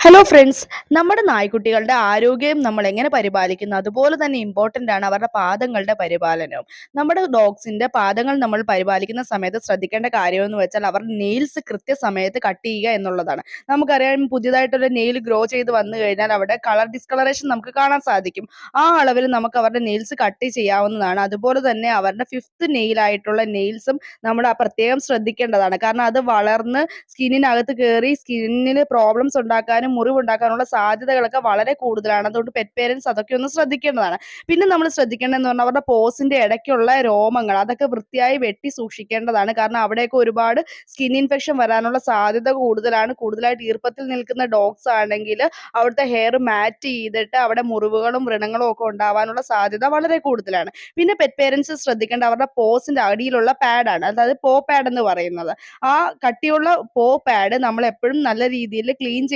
Hello friends, നമ്മുടെ നായ്ക്കുട്ടികളുടെ ആരോഗ്യം നമ്മൾ എങ്ങനെ പരിപാലിക്കുന്നു അതുപോലെ തന്നെ ഇമ്പോർട്ടൻ്റ് ആണ് അവരുടെ പാദങ്ങളുടെ പരിപാലനവും. നമ്മുടെ ഡോഗ്സിന്റെ പാദങ്ങൾ നമ്മൾ പരിപാലിക്കുന്ന സമയത്ത് ശ്രദ്ധിക്കേണ്ട കാര്യമെന്ന് വെച്ചാൽ അവരുടെ നെയിൽസ് കൃത്യസമയത്ത് കട്ട് ചെയ്യുക എന്നുള്ളതാണ്. നമുക്കറിയാം, പുതിയതായിട്ടൊരു നെയിൽ ഗ്രോ ചെയ്ത് വന്നു കഴിഞ്ഞാൽ അവിടെ കളർ ഡിസ്കളറേഷൻ നമുക്ക് കാണാൻ സാധിക്കും. ആ അളവിൽ നമുക്ക് അവരുടെ നെയിൽസ് കട്ട് ചെയ്യാവുന്നതാണ്. അതുപോലെ തന്നെ അവരുടെ ഫിഫ്ത്ത് നെയിലായിട്ടുള്ള നെയിൽസും നമ്മൾ പ്രത്യേകം ശ്രദ്ധിക്കേണ്ടതാണ്. കാരണം അത് വളർന്ന് സ്കിന്നിനകത്ത് കയറി സ്കിന്നിന് പ്രോബ്ലംസ് ഉണ്ടാക്കാനും മുറിവുണ്ടാക്കാനുള്ള സാധ്യതകളൊക്കെ വളരെ കൂടുതലാണ്. അതുകൊണ്ട് പെറ്റ് പേരൻസ് അതൊക്കെ ഒന്ന് ശ്രദ്ധിക്കേണ്ടതാണ്. പിന്നെ നമ്മൾ ശ്രദ്ധിക്കേണ്ടതെന്ന് പറഞ്ഞാൽ അവരുടെ പോസിന്റെ ഇടയ്ക്കുള്ള രോമങ്ങൾ അതൊക്കെ വൃത്തിയായി വെട്ടി സൂക്ഷിക്കേണ്ടതാണ്. കാരണം അവിടെയൊക്കെ ഒരുപാട് സ്കിൻ ഇൻഫെക്ഷൻ വരാനുള്ള സാധ്യത കൂടുതലാണ്. കൂടുതലായിട്ട് ഈർപ്പത്തിൽ നിൽക്കുന്ന ഡോഗ്സ് ആണെങ്കിൽ അവിടുത്തെ ഹെയർ മാറ്റ് ചെയ്തിട്ട് അവിടെ മുറിവുകളും വ്രണങ്ങളും ഒക്കെ ഉണ്ടാവാനുള്ള സാധ്യത വളരെ കൂടുതലാണ്. പിന്നെ പെറ്റ് പേരൻസ് ശ്രദ്ധിക്കേണ്ട അവരുടെ പോസിന്റെ അടിയിലുള്ള പാഡാണ്, അതായത് പോ പാഡ് എന്ന് പറയുന്നത്. ആ കട്ടിയുള്ള പോ പാഡ് നമ്മൾ എപ്പോഴും നല്ല രീതിയിൽ ക്ലീൻ ചെയ്ത്